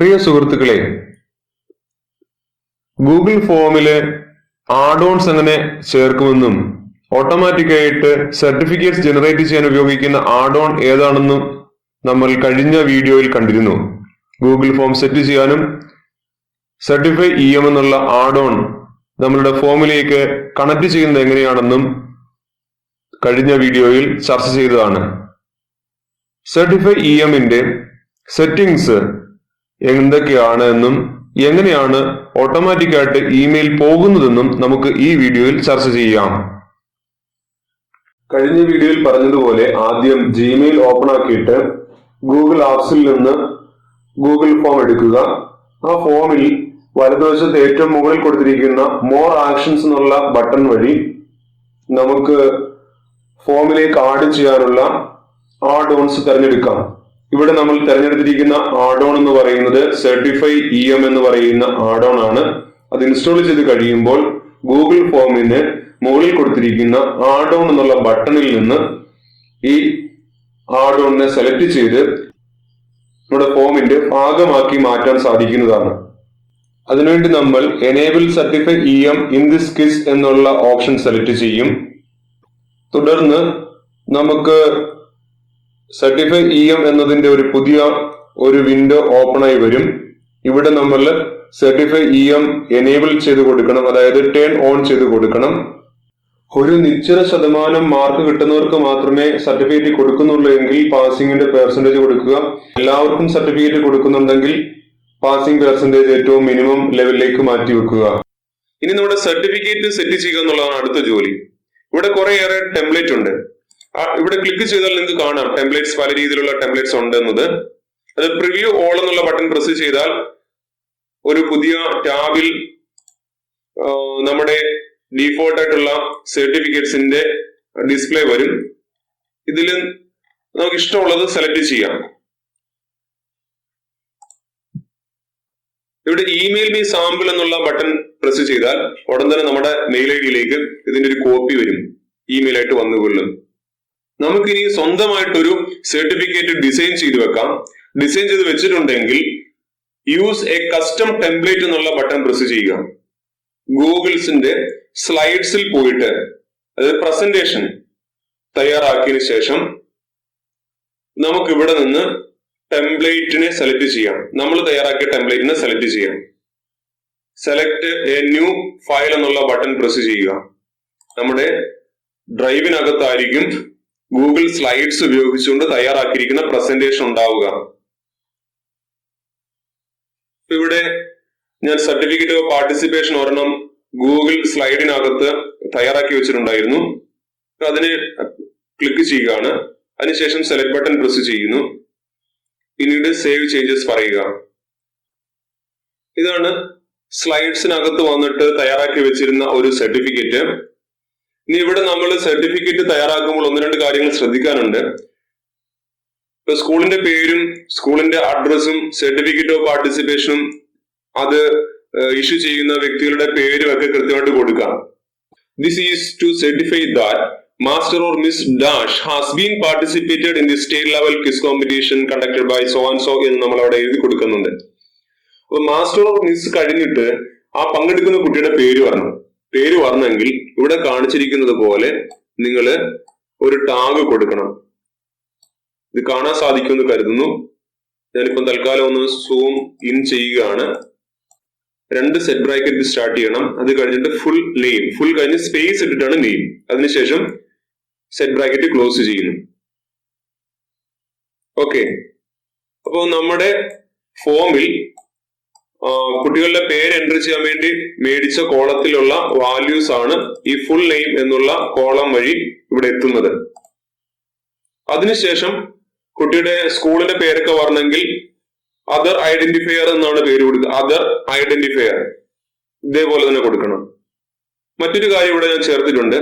പ്രിയ സുഹൃത്തുക്കളെ, Google ഫോമില് add ons എങ്ങനെ ചേർക്കുമെന്നും ഓട്ടോമാറ്റിക്കായിട്ട് സർട്ടിഫിക്കറ്റ്സ് ജനറേറ്റ് ചെയ്യാൻ ഉപയോഗിക്കുന്ന ആഡ് ഓൺ ഏതാണെന്നും നമ്മൾ കഴിഞ്ഞ വീഡിയോയിൽ കണ്ടിരുന്നു. ഗൂഗിൾ ഫോം സെറ്റ് ചെയ്യാനും certifyem എന്നുള്ള ആഡ് ഓൺ നമ്മളുടെ ഫോമിലേക്ക് കണക്ട് ചെയ്യുന്നത് എങ്ങനെയാണെന്നും കഴിഞ്ഞ വീഡിയോയിൽ ചർച്ച ചെയ്തതാണ്. certifyemന്റെ സെറ്റിംഗ്സ് എന്തൊക്കെയാണ് എന്നും എങ്ങനെയാണ് ഓട്ടോമാറ്റിക്കായിട്ട് ഇമെയിൽ പോകുന്നതെന്നും നമുക്ക് ഈ വീഡിയോയിൽ ചർച്ച ചെയ്യാം. കഴിഞ്ഞ വീഡിയോയിൽ പറഞ്ഞതുപോലെ ആദ്യം ജിമെയിൽ ഓപ്പൺ ആക്കിയിട്ട് ഗൂഗിൾ ആപ്സിൽ നിന്ന് ഗൂഗിൾ ഫോം എടുക്കുക. ആ ഫോമിൽ വലതുവശത്ത് ഏറ്റവും മുകളിൽ കൊടുത്തിരിക്കുന്ന മോർ ആക്ഷൻസ് എന്നുള്ള ബട്ടൺ വഴി നമുക്ക് ഫോമിലേക്ക് ആഡ് ചെയ്യാനുള്ള ആഡ് ഓൺസ് തിരഞ്ഞെടുക്കാം. ഇവിടെ നമ്മൾ തിരഞ്ഞെടുത്തിരിക്കുന്ന ആഡ് ഓൺ എന്ന് പറയുന്നത് certifyem എന്ന് പറയുന്ന ആഡ് ഓൺ ആണ്. അത് ഇൻസ്റ്റാൾ ചെയ്ത് കഴിയുമ്പോൾ ഗൂഗിൾ ഫോമിന് മുകളിൽ കൊടുത്തിരിക്കുന്ന ആഡ് ഓൺ എന്നുള്ള ബട്ടണിൽ നിന്ന് ഈ ആഡ് ഓണിനെ സെലക്ട് ചെയ്ത് നമ്മുടെ ഫോമിന്റെ ഭാഗമാക്കി മാറ്റാൻ സാധിക്കുന്നതാണ്. അതിനുവേണ്ടി നമ്മൾ enable certifyem in this case എന്നുള്ള ഓപ്ഷൻ സെലക്ട് ചെയ്യും. തുടർന്ന് നമുക്ക് certifyem എന്നതിന്റെ ഒരു പുതിയ വിൻഡോ ഓപ്പൺ ആയി വരും. ഇവിടെ നമ്മൾ certifyem enable ചെയ്ത് കൊടുക്കണം, അതായത് ടേൺ ഓൺ ചെയ്ത് കൊടുക്കണം. ഒരു നിശ്ചിത ശതമാനം മാർക്ക് കിട്ടുന്നവർക്ക് മാത്രമേ സർട്ടിഫിക്കറ്റ് കൊടുക്കുന്നുള്ളൂ എങ്കിൽ പാസിംഗിന്റെ പെർസെന്റേജ് കൊടുക്കുക. എല്ലാവർക്കും സർട്ടിഫിക്കറ്റ് കൊടുക്കുന്നുണ്ടെങ്കിൽ പാസിംഗ് പെർസെന്റേജ് ഏറ്റവും മിനിമം ലെവലിലേക്ക് മാറ്റി വെക്കുക. ഇനി നമ്മുടെ സർട്ടിഫിക്കറ്റ് സെറ്റ് ചെയ്യുക എന്നുള്ളതാണ് അടുത്ത ജോലി. ഇവിടെ കുറേയേറെ ടെംപ്ലേറ്റ് ഉണ്ട്. ഇവിടെ ക്ലിക്ക് ചെയ്താൽ നിങ്ങൾക്ക് കാണാം ടെംപ്ലേറ്റ്സ്, പല രീതിയിലുള്ള ടെംപ്ലേറ്റ്സ് ഉണ്ട് എന്നത്. അത് പ്രിവ്യൂ ഓൾ എന്നുള്ള ബട്ടൺ പ്രസ് ചെയ്താൽ ഒരു പുതിയ ടാബിൽ നമ്മുടെ ഡീഫോൾട്ട് ആയിട്ടുള്ള സർട്ടിഫിക്കറ്റ്സിന്റെ ഡിസ്പ്ലേ വരും. ഇതിൽ നമുക്ക് ഇഷ്ടമുള്ളത് സെലക്ട് ചെയ്യാം. ഇവിടെ ഇമെയിൽ മീ സാമ്പിൾ എന്നുള്ള ബട്ടൺ പ്രസ് ചെയ്താൽ ഉടൻ തന്നെ നമ്മുടെ മെയിൽ ഐ ഡിയിലേക്ക് ഇതിന്റെ ഒരു കോപ്പി വരും, ഇമെയിൽ ആയിട്ട് വന്നുകൊള്ളും. നമുക്കിനി സ്വന്തമായിട്ടൊരു സർട്ടിഫിക്കറ്റ് ഡിസൈൻ ചെയ്ത് വെക്കാം. ഡിസൈൻ ചെയ്ത് വെച്ചിട്ടുണ്ടെങ്കിൽ യൂസ് എ കസ്റ്റം ടെംപ്ലേറ്റ് എന്നുള്ള ബട്ടൺ പ്രസ് ചെയ്യുക. ഗൂഗിൾസിന്റെ സ്ലൈഡ്സിൽ പോയിട്ട് അതായത് പ്രസന്റേഷൻ തയ്യാറാക്കിയതിനു ശേഷം നമുക്ക് ഇവിടെ നിന്ന് ടെംപ്ലേറ്റിനെ സെലക്ട് ചെയ്യാം. നമ്മൾ തയ്യാറാക്കിയ ടെംപ്ലേറ്റിനെ സെലക്ട് ചെയ്യാം. സെലക്ട് എ ന്യൂ ഫയൽ എന്നുള്ള ബട്ടൺ പ്രസ് ചെയ്യുക. നമ്മുടെ ഡ്രൈവിനകത്തായിരിക്കും ഗൂഗിൾ സ്ലൈഡ്സ് ഉപയോഗിച്ചുകൊണ്ട് തയ്യാറാക്കിയിരിക്കുന്ന പ്രസന്റേഷൻ ഉണ്ടാവുക. ഇവിടെ ഞാൻ സർട്ടിഫിക്കറ്റ് ഓഫ് പാർട്ടിസിപ്പേഷൻ ഒരെണ്ണം ഗൂഗിൾ സ്ലൈഡിനകത്ത് തയ്യാറാക്കി വെച്ചിട്ടുണ്ടായിരുന്നു. അതിന് ക്ലിക്ക് ചെയ്യുകയാണ്. അതിനുശേഷം സെലക്ട് ബട്ടൺ പ്രസ് ചെയ്യുന്നു. പിന്നീട് സേവ് ചേഞ്ചസ് പറയുക. ഇതാണ് സ്ലൈഡ്സിനകത്ത് വന്നിട്ട് തയ്യാറാക്കി വെച്ചിരുന്ന ഒരു സർട്ടിഫിക്കറ്റ്. ഇനി ഇവിടെ നമ്മൾ സർട്ടിഫിക്കറ്റ് തയ്യാറാക്കുമ്പോൾ ഒന്ന് രണ്ട് കാര്യങ്ങൾ ശ്രദ്ധിക്കാനുണ്ട്. ഇപ്പൊ സ്കൂളിന്റെ പേരും സ്കൂളിന്റെ അഡ്രസ്സും സർട്ടിഫിക്കറ്റ് ഓഫ് പാർട്ടിസിപ്പേഷനും അത് ഇഷ്യൂ ചെയ്യുന്ന വ്യക്തികളുടെ പേരും ഒക്കെ കൃത്യമായിട്ട് കൊടുക്കാം. This is to certify that Master or Miss Dash has been participated in the state level quiz competition conducted by so and so എന്ന് നമ്മൾ അവിടെ എഴുതി കൊടുക്കുന്നുണ്ട്. അപ്പൊ മാസ്റ്റർ ഓർ മിസ് കഴിഞ്ഞിട്ട് ആ പങ്കെടുക്കുന്ന കുട്ടിയുടെ പേര് വരണമെങ്കിൽ ഇവിടെ കാണിച്ചിരിക്കുന്നത് പോലെ നിങ്ങൾ ഒരു ടാഗ് കൊടുക്കണം. ഇത് കാണാൻ സാധിക്കുമെന്ന് കരുതുന്നു. ഞാനിപ്പം തൽക്കാലം ഒന്ന് സൂം ഇൻ ചെയ്യുകയാണ്. 2 സെറ്റ് ബ്രാക്കറ്റ് സ്റ്റാർട്ട് ചെയ്യണം. അത് കഴിഞ്ഞിട്ട് ഫുൾ കഴിഞ്ഞ് സ്പേസ് ഇട്ടിട്ടാണ് നെയിം. അതിനുശേഷം സെറ്റ് ബ്രാക്കറ്റ് ക്ലോസ് ചെയ്യുന്നു. ഓക്കെ, അപ്പോൾ നമ്മുടെ ഫോമിൽ കുട്ടികളുടെ പേര് എൻട്രി ചെയ്യാൻ വേണ്ടി മേടിച്ച കോളത്തിലുള്ള വാല്യൂസ് ആണ് ഈ ഫുൾ നെയിം എന്നുള്ള കോളം വഴി ഇവിടെ എത്തുന്നത്. അതിനുശേഷം കുട്ടിയുടെ സ്കൂളിന്റെ പേരൊക്കെ വരണമെങ്കിൽ അതർ ഐഡന്റിഫയർ എന്നാണ് പേര് കൊടുക്കുക. അതർ ഐഡന്റിഫയർ ഇതേപോലെ തന്നെ കൊടുക്കണം. മറ്റൊരു കാര്യം ഇവിടെ ഞാൻ ചേർത്തിട്ടുണ്ട്,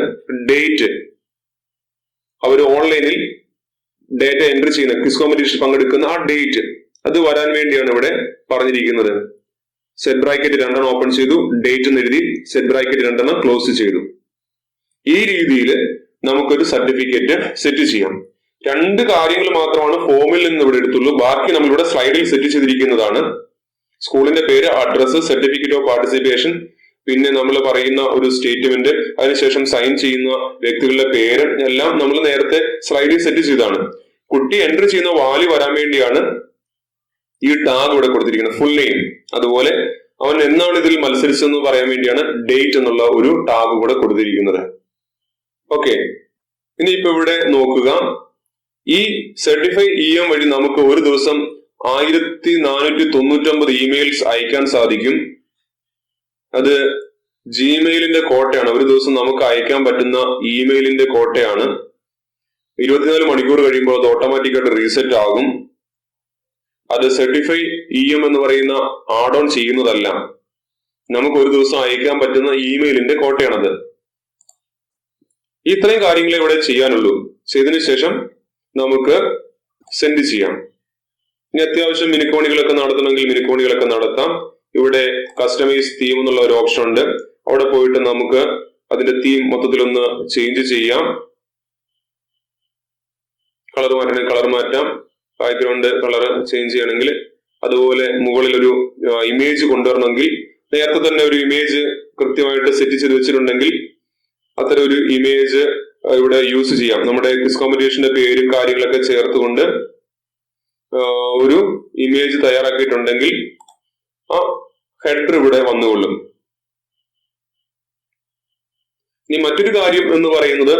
ഡേറ്റ്. അവർ ഓൺലൈനിൽ ഡേറ്റ എൻട്രി ചെയ്യുന്ന ക്വിസ് കോമ്പറ്റീഷൻ പങ്കെടുക്കുന്ന ആ ഡേറ്റ് അത് വരാൻ വേണ്ടിയാണ് ഇവിടെ പറഞ്ഞിരിക്കുന്നത്. സെറ്റ് ബ്രാക്കറ്റ് 2 ഓപ്പൺ ചെയ്തു, ഡേറ്റ് എന്ന് എഴുതി, സെറ്റ് ബ്രാക്കറ്റ് 2 ക്ലോസ് ചെയ്തു. ഈ രീതിയിൽ നമുക്കൊരു സർട്ടിഫിക്കറ്റ് സെറ്റ് ചെയ്യാം. 2 കാര്യങ്ങൾ മാത്രമാണ് ഫോമിൽ നിന്ന് ഇവിടെ എടുത്തുള്ളൂ. ബാക്കി നമ്മളിവിടെ സ്ലൈഡിൽ സെറ്റ് ചെയ്തിരിക്കുന്നതാണ്. സ്കൂളിന്റെ പേര്, അഡ്രസ്, സർട്ടിഫിക്കറ്റ് ഓഫ് പാർട്ടിസിപ്പേഷൻ, പിന്നെ നമ്മൾ പറയുന്ന ഒരു സ്റ്റേറ്റ്മെന്റ്, അതിനുശേഷം സൈൻ ചെയ്യുന്ന വ്യക്തികളുടെ പേര് എല്ലാം നമ്മൾ നേരത്തെ സ്ലൈഡിൽ സെറ്റ് ചെയ്താണ്. കുട്ടി എൻട്രി ചെയ്യുന്ന വാല്യൂ വരാൻ വേണ്ടിയാണ് ഈ ടാഗ് ഇവിടെ കൊടുത്തിരിക്കുന്നത്, ഫുൾ നെയിം. അതുപോലെ അവൻ എന്നാണ് ഇതിൽ മത്സരിച്ചതെന്ന് പറയാൻ വേണ്ടിയാണ് ഡേറ്റ് എന്നുള്ള ഒരു ടാഗ് കൂടെ കൊടുത്തിരിക്കുന്നത്. ഓക്കെ, ഇനിയിപ്പോ ഇവിടെ നോക്കുക, ഈ സർട്ടിഫൈ EM വഴി നമുക്ക് ഒരു ദിവസം 1499 ഇമെയിൽസ് അയക്കാൻ സാധിക്കും. അത് ജിമെയിലിന്റെ കോട്ടയാണ്. ഒരു ദിവസം നമുക്ക് അയക്കാൻ പറ്റുന്ന ഇമെയിലിന്റെ കോട്ടയാണ്. 24 മണിക്കൂർ കഴിയുമ്പോൾ അത് ഓട്ടോമാറ്റിക്കായിട്ട് റീസെറ്റ് ആകും. അത് സർട്ടിഫൈ EM എന്ന് പറയുന്ന ആഡ് ഓൺ ചെയ്യുന്നതല്ല, നമുക്ക് ഒരു ദിവസം അയക്കാൻ പറ്റുന്ന ഇമെയിലിന്റെ കോട്ടയാണത്. ഇത്രയും കാര്യങ്ങളെ ഇവിടെ ചെയ്യാനുള്ളൂ. ചെയ്തതിനു ശേഷം നമുക്ക് സെൻഡ് ചെയ്യാം. ഇനി അത്യാവശ്യം മിനിക്കോണികളൊക്കെ നടത്തണമെങ്കിൽ മിനിക്കോണികളൊക്കെ നടത്താം. ഇവിടെ കസ്റ്റമൈസ് തീം എന്നുള്ള ഒരു ഓപ്ഷൻ ഉണ്ട്. അവിടെ പോയിട്ട് നമുക്ക് അതിന്റെ തീം മൊത്തത്തിലൊന്ന് ചേഞ്ച് ചെയ്യാം. കളർ മാറ്റണമെങ്കിൽ കളർ മാറ്റാം, ബാക്ക്ഗ്രൗണ്ട് കളർ ചേഞ്ച് ചെയ്യണമെങ്കിൽ. അതുപോലെ മുകളിൽ ഒരു ഇമേജ് കൊണ്ടുവരണമെങ്കിൽ നേരത്തെ തന്നെ ഒരു ഇമേജ് കൃത്യമായിട്ട് സെറ്റ് ചെയ്ത് വെച്ചിട്ടുണ്ടെങ്കിൽ അത്തരം ഒരു ഇമേജ് ഇവിടെ യൂസ് ചെയ്യാം. നമ്മുടെ ക്വിസ് കോമ്പറ്റീഷന്റെ പേരും കാര്യങ്ങളൊക്കെ ചേർത്തുകൊണ്ട് ഒരു ഇമേജ് തയ്യാറാക്കിയിട്ടുണ്ടെങ്കിൽ ആ ഹെഡർ ഇവിടെ വന്നുകൊള്ളും. ഇനി മറ്റൊരു കാര്യം എന്ന് പറയുന്നത്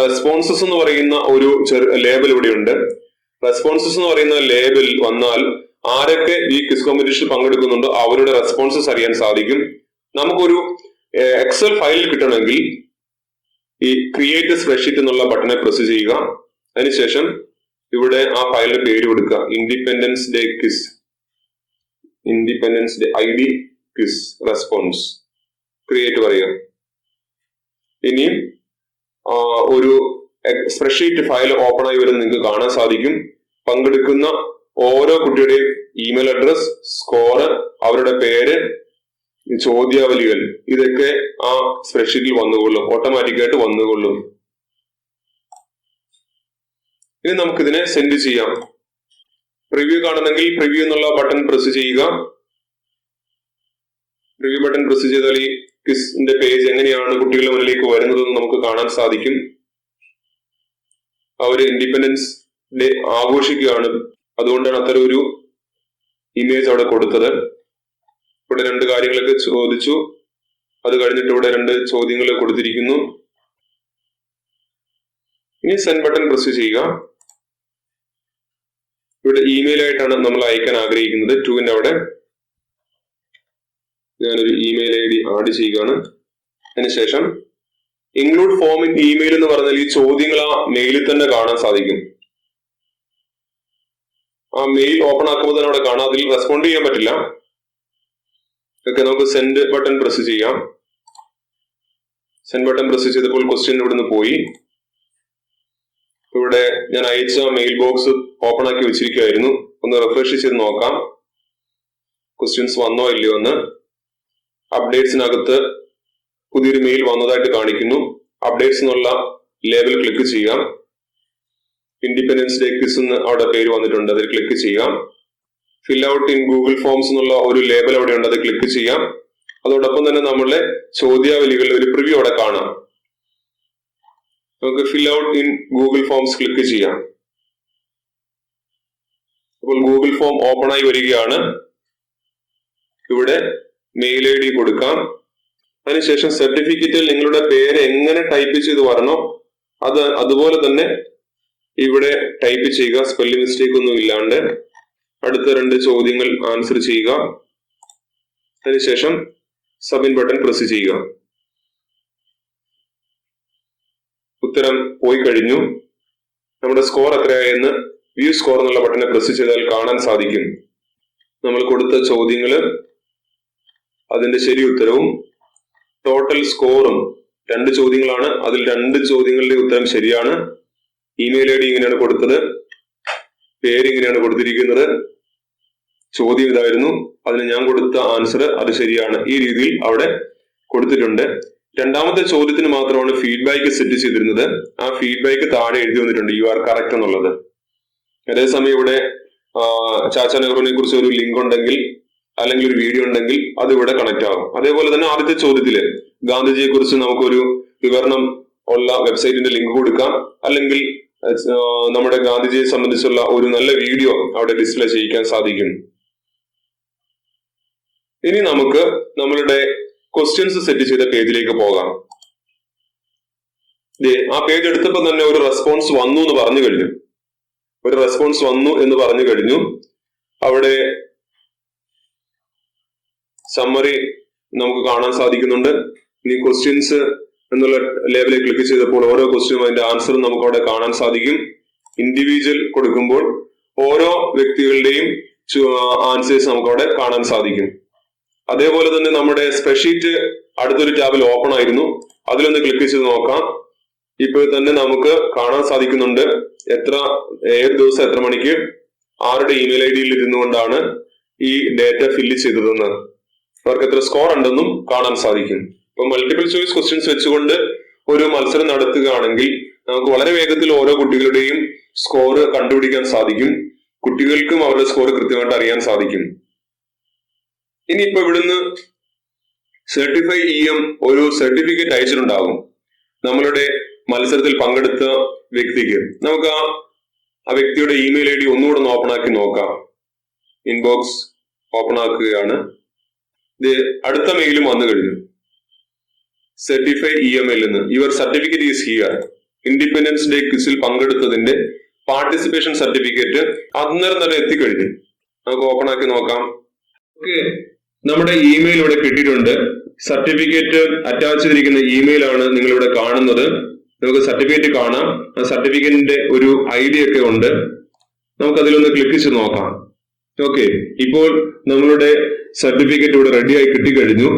റെസ്പോൺസസ് എന്ന് പറയുന്ന ഒരു ലേബൽ ഇവിടെ ഉണ്ട്. റെസ്പോൺസസ് എന്ന് പറയുന്ന ലേബൽ വന്നാൽ ആരൊക്കെ ഈ ക്വിസ് കോമ്പറ്റീഷനിൽ പങ്കെടുക്കുന്നുണ്ടോ അവരുടെ റെസ്പോൺസസ് അറിയാൻ സാധിക്കും. നമുക്കൊരു എക്സൽ ഫയൽ കിട്ടണമെങ്കിൽ ഈ ക്രിയേറ്റ് സ്പ്രെഡ്ഷീറ്റ് എന്നുള്ള ബട്ടണെ പ്രസ് ചെയ്യുക. അതിനുശേഷം ഇവിടെ ആ ഫയലിന്റെ പേര് കൊടുക്കുക, independence Day quiz, independence day ID quiz response, create പറയുക. ഇനിയും ഒരു സ്പ്രെഡ്ഷീറ്റ് ഫയൽ ഓപ്പൺ ആയി വരുന്നത് നിങ്ങൾക്ക് കാണാൻ സാധിക്കും. പങ്കെടുക്കുന്ന ഓരോ കുട്ടിയുടെയും ഇമെയിൽ അഡ്രസ്, സ്കോർ, അവരുടെ പേര്, ചോദ്യാവലികൾ, ഇതൊക്കെ ആ സ്പ്രെഡ്ഷീറ്റിൽ വന്നുകൊള്ളും, ഓട്ടോമാറ്റിക്കായിട്ട് വന്നുകൊള്ളും. ഇനി നമുക്കിതിനെ സെൻഡ് ചെയ്യാം. പ്രിവ്യൂ കാണണമെങ്കിൽ പ്രിവ്യൂ എന്നുള്ള ബട്ടൺ പ്രസ് ചെയ്യുക. പ്രിവ്യൂ ബട്ടൺ പ്രസ് ചെയ്താൽ ഈ ക്വിസിന്റെ പേജ് എങ്ങനെയാണ് കുട്ടികളുടെ മുന്നിലേക്ക് വരുന്നതെന്ന് നമുക്ക് കാണാൻ സാധിക്കും. അവർ ഇൻഡിപെൻഡൻസ് ഡേ ആഘോഷിക്കുകയാണ്, അതുകൊണ്ടാണ് അത്തരം ഒരു ഇമേജ് അവിടെ കൊടുത്തത്. ഇവിടെ 2 കാര്യങ്ങളൊക്കെ ചോദിച്ചു, അത് കഴിഞ്ഞിട്ട് ഇവിടെ 2 ചോദ്യങ്ങൾ കൊടുത്തിരിക്കുന്നു. ഇനി സെൻഡ് ബട്ടൺ പ്രസ് ചെയ്യുക. ഇവിടെ ഇമെയിൽ ആയിട്ടാണ് നമ്മൾ അയക്കാൻ ആഗ്രഹിക്കുന്നത്. 2ന്റെ അവിടെ ഞാനൊരു ഇമെയിൽ ID ആഡ് ചെയ്യുകയാണ്. അതിനുശേഷം ഇൻക്ലൂഡ് ഫോം ഇൻ ഇമെയിൽ എന്ന് പറഞ്ഞാൽ ഈ ചോദ്യങ്ങൾ ആ മെയിലിൽ തന്നെ കാണാൻ സാധിക്കും. ആ മെയിൽ ഓപ്പൺ ആക്കുമ്പോൾ തന്നെ അവിടെ കാണാം, അതിൽ റെസ്പോണ്ട് ചെയ്യാൻ പറ്റില്ല. ഓക്കെ, നമുക്ക് സെൻഡ് ബട്ടൺ പ്രസ് ചെയ്യാം. സെൻഡ് ബട്ടൺ പ്രസ് ചെയ്തപ്പോൾ ക്വസ്റ്റ്യൻ ഇവിടുന്ന് പോയി. ഇവിടെ ഞാൻ അയച്ച മെയിൽ ബോക്സ് ഓപ്പൺ ആക്കി വെച്ചിരിക്കുകയായിരുന്നു. ഒന്ന് റിഫ്രഷ് ചെയ്ത് നോക്കാം ക്വസ്റ്റ്യൻസ് വന്നോ ഇല്ലയോ എന്ന്. അപ്ഡേറ്റ്സിനകത്ത് പുതിയൊരു മെയിൽ വന്നതായിട്ട് കാണിക്കുന്നു. അപ്ഡേറ്റ്സ് എന്നുള്ള ലേബൽ ക്ലിക്ക് ചെയ്യാം. ഇൻഡിപെൻഡൻസ് ഡേ ക്വിസ് എന്ന് അവിടെ പേര് വന്നിട്ടുണ്ട്, അതിൽ ക്ലിക്ക് ചെയ്യാം. Fill out in Google forms എന്നുള്ള ഒരു ലേബൽ അവിടെ ഉണ്ട്, അത് ക്ലിക്ക് ചെയ്യാം. അതോടൊപ്പം തന്നെ നമ്മളുടെ ചോദ്യാവലികളുടെ ഒരു പ്രിവ്യൂ അവിടെ കാണാം. നമുക്ക് fill out in Google forms click ചെയ്യാം. അപ്പോൾ ഗൂഗിൾ ഫോം ഓപ്പൺ ആയി വരികയാണ്. ഇവിടെ മെയിൽ ID കൊടുക്കാം. അതിനുശേഷം സർട്ടിഫിക്കറ്റിൽ നിങ്ങളുടെ പേര് എങ്ങനെ ടൈപ്പ് ചെയ്ത് വരണോ അതുപോലെ തന്നെ ഇവിടെ ടൈപ്പ് ചെയ്യുക, സ്പെല്ലിംഗ് മിസ്റ്റേക്ക് ഒന്നും ഇല്ലാണ്ട്. അടുത്ത 2 ചോദ്യങ്ങൾ ആൻസർ ചെയ്യുക. അതിനുശേഷം സബ്മിറ്റ് ബട്ടൺ പ്രസ് ചെയ്യുക. ഉത്തരം പോയി കഴിഞ്ഞു. നമ്മുടെ സ്കോർ എത്രയായെന്ന് വ്യൂ സ്കോർ എന്നുള്ള ബട്ടനെ പ്രസ് ചെയ്താൽ കാണാൻ സാധിക്കും. നമ്മൾ കൊടുത്ത ചോദ്യങ്ങള്, അതിന്റെ ശരി ഉത്തരവും ടോട്ടൽ സ്കോറും. 2 ചോദ്യങ്ങളാണ്, അതിൽ 2 ചോദ്യങ്ങളുടെ ഉത്തരം ശരിയാണ്. ഇമെയിൽ ID ഇങ്ങനെയാണ് കൊടുത്തത്, പേര് ഇങ്ങനെയാണ് കൊടുത്തിരിക്കുന്നത്, ചോദ്യം ഇതായിരുന്നു, അതിന് ഞാൻ കൊടുത്ത ആൻസർ അത് ശരിയാണ്. ഈ രീതിയിൽ അവിടെ കൊടുത്തിട്ടുണ്ട്. 2ാമത്തെ ചോദ്യത്തിന് മാത്രമാണ് ഫീഡ്ബാക്ക് സെറ്റ് ചെയ്തിരുന്നത്. ആ ഫീഡ്ബാക്ക് താഴെ എഴുതി വന്നിട്ടുണ്ട്, യു ആർ കറക്റ്റ് എന്നുള്ളത്. അതേസമയം ഇവിടെ ചാച്ച നെഹ്റുവിനെ കുറിച്ച് ഒരു ലിങ്ക് ഉണ്ടെങ്കിൽ അല്ലെങ്കിൽ ഒരു വീഡിയോ ഉണ്ടെങ്കിൽ അത് ഇവിടെ കണക്ട് ആകും. അതേപോലെ തന്നെ ആദ്യത്തെ ചോദ്യത്തില് ഗാന്ധിജിയെ കുറിച്ച് നമുക്കൊരു വിവരണം ഉള്ള വെബ്സൈറ്റിന്റെ ലിങ്ക് കൊടുക്കാം, അല്ലെങ്കിൽ നമ്മുടെ ഗാന്ധിജിയെ സംബന്ധിച്ചുള്ള ഒരു നല്ല വീഡിയോ അവിടെ ഡിസ്പ്ലേ ചെയ്യിക്കാൻ സാധിക്കും. ഇനി നമുക്ക് നമ്മളുടെ ക്വസ്റ്റ്യൻസ് സെറ്റ് ചെയ്ത പേജിലേക്ക് പോകാം. ആ പേജ് എടുത്തപ്പോൾ തന്നെ ഒരു റെസ്പോൺസ് വന്നു എന്ന് പറഞ്ഞു കഴിഞ്ഞു. അവിടെ സമ്മറി നമുക്ക് കാണാൻ സാധിക്കുന്നുണ്ട്. ഇനി ക്വസ്റ്റ്യൻസ് എന്നുള്ള ലേബലിൽ ക്ലിക്ക് ചെയ്തപ്പോൾ ഓരോ ക്വസ്റ്റ്യനും അതിന്റെ ആൻസറും നമുക്ക് അവിടെ കാണാൻ സാധിക്കും. ഇൻഡിവിജ്വൽ കൊടുക്കുമ്പോൾ ഓരോ വ്യക്തികളുടെയും ആൻസേഴ്സ് നമുക്ക് അവിടെ കാണാൻ സാധിക്കും. അതേപോലെ തന്നെ നമ്മുടെ സ്പ്രെഡ്ഷീറ്റ് അടുത്തൊരു ടാബിൽ ഓപ്പൺ ആയിരുന്നു, അതിലൊന്ന് ക്ലിക്ക് ചെയ്ത് നോക്കാം. ഇപ്പോൾ തന്നെ നമുക്ക് കാണാൻ സാധിക്കുന്നുണ്ട് ഏത് ദിവസം എത്ര മണിക്ക് ആരുടെ ഇമെയിൽ ഐ ഡിയിൽ ഇരുന്നുകൊണ്ടാണ് ഈ ഡേറ്റ ഫില്ല് ചെയ്തതെന്ന്, അവർക്ക് എത്ര സ്കോർ ഉണ്ടെന്നും കാണാൻ സാധിക്കും. ഇപ്പൊ മൾട്ടിപ്പിൾ ചോയ്സ് ക്വസ്റ്റ്യൻസ് വെച്ചുകൊണ്ട് ഒരു മത്സരം നടത്തുകയാണെങ്കിൽ നമുക്ക് വളരെ വേഗത്തിൽ ഓരോ കുട്ടികളുടെയും സ്കോർ കണ്ടുപിടിക്കാൻ സാധിക്കും. കുട്ടികൾക്കും അവരുടെ സ്കോർ കൃത്യമായിട്ട് അറിയാൻ സാധിക്കും. ഇനിയിപ്പോ ഇവിടുന്ന് certifyem ഒരു സർട്ടിഫിക്കറ്റ് അയച്ചിട്ടുണ്ടാകും നമ്മളുടെ മത്സരത്തിൽ പങ്കെടുത്ത വ്യക്തിക്ക്. നമുക്ക് ആ വ്യക്തിയുടെ ഇമെയിൽ ഐ ഡി ഒന്നുകൂടെ ഒന്ന് ഓപ്പൺ ആക്കി നോക്കാം. ഇൻബോക്സ് ഓപ്പൺ ആക്കുകയാണ്. ഇത് അടുത്ത മെയിലും വന്നു കഴിഞ്ഞു. certifyem ൽ നിന്ന് your certificate is here. Independence day ക്വിസിൽ പങ്കെടുത്തതിന്റെ പാർട്ടിസിപ്പേഷൻ സർട്ടിഫിക്കറ്റ് അന്നേരം തന്നെ എത്തിക്കഴിഞ്ഞു. നമുക്ക് ഓപ്പൺ ആക്കി നോക്കാം. ഓക്കെ, നമ്മുടെ ഇമെയിൽ ഇവിടെ കിട്ടിയിട്ടുണ്ട്. സർട്ടിഫിക്കറ്റ് അറ്റാച്ച് ചെയ്തിരിക്കുന്ന ഇമെയിൽ ആണ് നിങ്ങൾ ഇവിടെ കാണുന്നത്. നമുക്ക് സർട്ടിഫിക്കറ്റ് കാണാം. ആ സർട്ടിഫിക്കറ്റിന്റെ ഒരു ഐഡി ഒക്കെ ഉണ്ട്. നമുക്ക് അതിലൊന്ന് ക്ലിക്ക് ചെയ്ത് നോക്കാം. ഓക്കെ, ഇപ്പോൾ നമ്മളുടെ സർട്ടിഫിക്കറ്റ് ഇവിടെ റെഡിയായി കിട്ടിക്കഴിഞ്ഞു.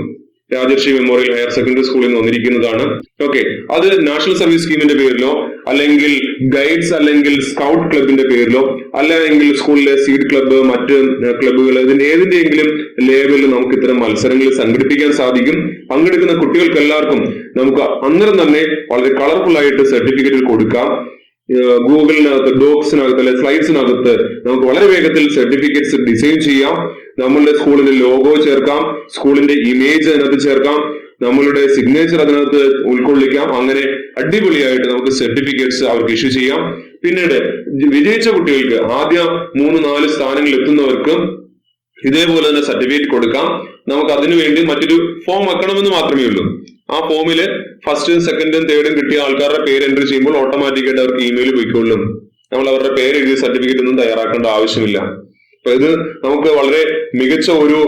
രാജർഷി മെമ്മോറിയൽ ഹയർ സെക്കൻഡറി സ്കൂളിൽ നിന്ന് വന്നിരിക്കുന്നതാണ്. ഓക്കെ, അത് നാഷണൽ സർവീസ് സ്കീമിന്റെ പേരിലോ അല്ലെങ്കിൽ ഗൈഡ്സ് അല്ലെങ്കിൽ സ്കൗട്ട് ക്ലബിന്റെ പേരിലോ അല്ലെങ്കിൽ സ്കൂളിലെ സീഡ് ക്ലബ്ബ്, മറ്റ് ക്ലബ്ബുകൾ, ഇതിന്റെ ഏതിന്റെയെങ്കിലും ലേബലിൽ നമുക്ക് ഇത്തരം മത്സരങ്ങൾ സംഘടിപ്പിക്കാൻ സാധിക്കും. പങ്കെടുക്കുന്ന കുട്ടികൾക്ക് എല്ലാവർക്കും നമുക്ക് അന്നേരം തന്നെ വളരെ കളർഫുൾ ആയിട്ട് സർട്ടിഫിക്കറ്റ് കൊടുക്കാം. ഗൂഗിളിനകത്ത് ഡോക്സിനകത്ത് അല്ലെ സ്ലൈഡ്സിനകത്ത് നമുക്ക് വളരെ വേഗത്തിൽ സർട്ടിഫിക്കറ്റ്സ് ഡിസൈൻ ചെയ്യാം. നമ്മളുടെ സ്കൂളിന്റെ ലോഗോ ചേർക്കാം, സ്കൂളിന്റെ ഇമേജ് അതിനകത്ത് ചേർക്കാം, നമ്മളുടെ സിഗ്നേച്ചർ അതിനകത്ത് ഉൾക്കൊള്ളിക്കാം. അങ്ങനെ അടിപൊളിയായിട്ട് നമുക്ക് സർട്ടിഫിക്കറ്റ്സ് അവർക്ക് ഇഷ്യൂ ചെയ്യാം. പിന്നീട് വിജയിച്ച കുട്ടികൾക്ക് ആദ്യ 3-4 സ്ഥാനങ്ങളിൽ എത്തുന്നവർക്ക് ഇതേപോലെ തന്നെ സർട്ടിഫിക്കറ്റ് കൊടുക്കാം. നമുക്ക് അതിനുവേണ്ടി മറ്റൊരു ഫോം വെക്കണമെന്ന് മാത്രമേ ഉള്ളൂ. ആ ഫോമില് ഫസ്റ്റും സെക്കൻഡും തേർഡും കിട്ടിയ ആൾക്കാരുടെ പേര് എൻട്രി ചെയ്യുമ്പോൾ ഓട്ടോമാറ്റിക്കായിട്ട് അവർക്ക് ഇമെയിൽ പോയിക്കൊള്ളും. നമ്മൾ അവരുടെ പേര് എഴുതിയ സർട്ടിഫിക്കറ്റ് ഒന്നും തയ്യാറാക്കേണ്ട ആവശ്യമില്ല. അപ്പൊ ഇത് നമുക്ക് വളരെ മികച്ച ഒരു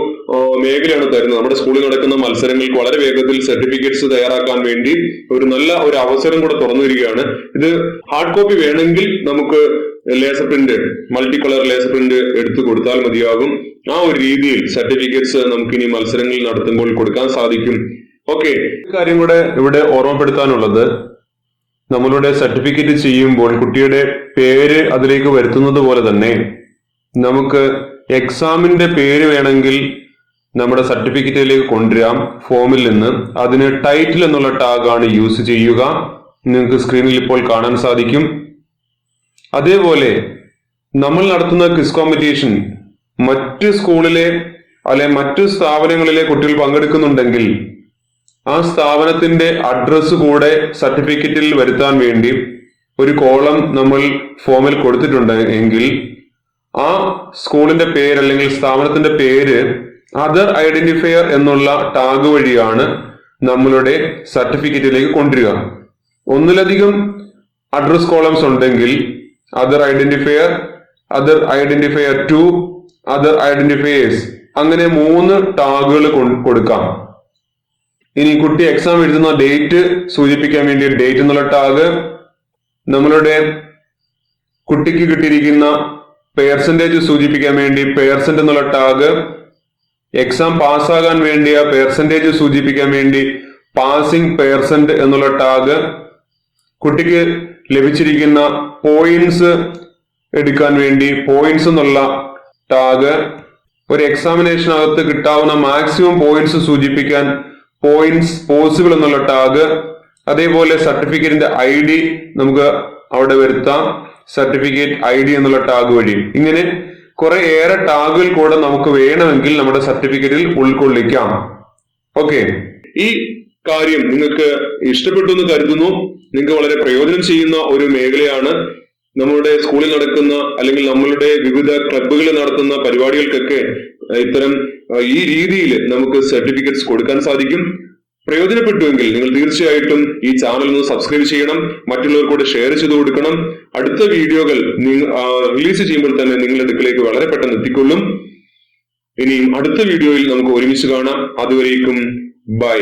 മേഖലയാണ് തരുന്നത്. നമ്മുടെ സ്കൂളിൽ നടക്കുന്ന മത്സരങ്ങൾക്ക് വളരെ വേഗത്തിൽ സർട്ടിഫിക്കറ്റ്സ് തയ്യാറാക്കാൻ വേണ്ടി ഒരു നല്ല ഒരു അവസരം കൂടെ തുറന്നു വരികയാണ്. ഇത് ഹാർഡ് കോപ്പി വേണമെങ്കിൽ നമുക്ക് laser print, multi colour laser print എടുത്തു കൊടുത്താൽ മതിയാകും. ആ ഒരു രീതിയിൽ സർട്ടിഫിക്കറ്റ്സ് നമുക്ക് ഇനി മത്സരങ്ങളിൽ നടത്തുമ്പോൾ കൊടുക്കാൻ സാധിക്കും. ഓക്കെ, കാര്യം കൂടെ ഇവിടെ ഓർമ്മപ്പെടുത്താനുള്ളത്, നമ്മളുടെ സർട്ടിഫിക്കറ്റ് ചെയ്യുമ്പോൾ കുട്ടിയുടെ പേര് അതിലേക്ക് വരുത്തുന്നത് പോലെ തന്നെ നമുക്ക് എക്സാമിന്റെ പേര് വേണമെങ്കിൽ നമ്മുടെ സർട്ടിഫിക്കറ്റിലേക്ക് കൊണ്ടുവരാം ഫോമിൽ നിന്ന്. അതിന് ടൈറ്റിൽ എന്നുള്ള ടാഗാണ് യൂസ് ചെയ്യുക. നിങ്ങൾക്ക് സ്ക്രീനിൽ ഇപ്പോൾ കാണാൻ സാധിക്കും. അതേപോലെ നമ്മൾ നടത്തുന്ന ക്വിസ് കോമ്പറ്റീഷൻ മറ്റ് സ്കൂളിലെ അല്ലെ മറ്റു സ്ഥാപനങ്ങളിലെ കുട്ടികൾ പങ്കെടുക്കുന്നുണ്ടെങ്കിൽ ആ സ്ഥാപനത്തിന്റെ അഡ്രസ് കൂടെ സർട്ടിഫിക്കറ്റിൽ വരുത്താൻ വേണ്ടി ഒരു കോളം നമ്മൾ ഫോമിൽ കൊടുത്തിട്ടുണ്ട് എങ്കിൽ ആ സ്കൂളിന്റെ പേര് അല്ലെങ്കിൽ സ്ഥാപനത്തിന്റെ പേര് അതർ ഐഡന്റിഫയർ എന്നുള്ള ടാഗ് വഴിയാണ് നമ്മളുടെ സർട്ടിഫിക്കറ്റിലേക്ക് കൊണ്ടുവരിക. ഒന്നിലധികം അഡ്രസ് കോളംസ് ഉണ്ടെങ്കിൽ other identifier, other identifier 2, other identifiers, അങ്ങനെ 3 ടാഗുകൾ കൊടുക്കാം. ഇനി കുട്ടി എക്സാം എഴുതുന്ന ഡേറ്റ് സൂചിപ്പിക്കാൻ വേണ്ടി ഡേറ്റ് എന്നുള്ള ടാഗ്, നമ്മളുടെ കുട്ടിക്ക് കിട്ടിയിരിക്കുന്ന പെർസെന്റേജ് സൂചിപ്പിക്കാൻ വേണ്ടി പെർസെന്റ് എന്നുള്ള ടാഗ്, എക്സാം പാസ്സാകാൻ വേണ്ടിയ പെർസെന്റേജ് സൂചിപ്പിക്കാൻ വേണ്ടി പാസിംഗ് പെർസെന്റ് എന്നുള്ള ടാഗ്, കുട്ടിക്ക് ലഭിച്ചിരിക്കുന്ന പോയിന്റ്സ് എടുക്കാൻ വേണ്ടി പോയിന്റ്സ് എന്നുള്ള ടാഗ്, ഒരു എക്സാമിനേഷനകത്ത് കിട്ടാവുന്ന മാക്സിമം പോയിന്റ്സ് സൂചിപ്പിക്കാൻ പോയിന്റ്സ് പോസിബിൾ എന്നുള്ള ടാഗ്, അതേപോലെ സർട്ടിഫിക്കറ്റിന്റെ ID നമുക്ക് അവിടെ വരുത്താം, സർട്ടിഫിക്കറ്റ് ID എന്നുള്ള ടാഗ് വഴി. ഇങ്ങനെ കുറെ ഏറെ ടാഗുകൾ കൂടെ നമുക്ക് വേണമെങ്കിൽ നമ്മുടെ സർട്ടിഫിക്കറ്റിൽ ഉൾക്കൊള്ളിക്കാം. ഓക്കെ, ഈ കാര്യം നിങ്ങൾക്ക് ഇഷ്ടപ്പെട്ടു എന്ന് കരുതുന്നു. നിങ്ങൾക്ക് വളരെ പ്രയോജനം ചെയ്യുന്ന ഒരു മേഖലയാണ്. നമ്മുടെ സ്കൂളിൽ നടക്കുന്ന അല്ലെങ്കിൽ നമ്മളുടെ വിവിധ ക്ലബ്ബുകളിൽ നടത്തുന്ന പരിപാടികൾക്കൊക്കെ ഇത്തരം ഈ രീതിയിൽ നമുക്ക് സർട്ടിഫിക്കറ്റ്സ് കൊടുക്കാൻ സാധിക്കും. പ്രയോജനപ്പെട്ടുവെങ്കിൽ നിങ്ങൾ തീർച്ചയായിട്ടും ഈ ചാനൽ ഒന്ന് സബ്സ്ക്രൈബ് ചെയ്യണം, മറ്റുള്ളവർ കൂടെ ഷെയർ ചെയ്ത് കൊടുക്കണം. അടുത്ത വീഡിയോകൾ റിലീസ് ചെയ്യുമ്പോൾ തന്നെ നിങ്ങളുടെ അടുക്കിലേക്ക് വളരെ പെട്ടെന്ന് എത്തിക്കൊള്ളും. ഇനിയും അടുത്ത വീഡിയോയിൽ നമുക്ക് ഒരുമിച്ച് കാണാം. അതുവരേക്കും ബൈ.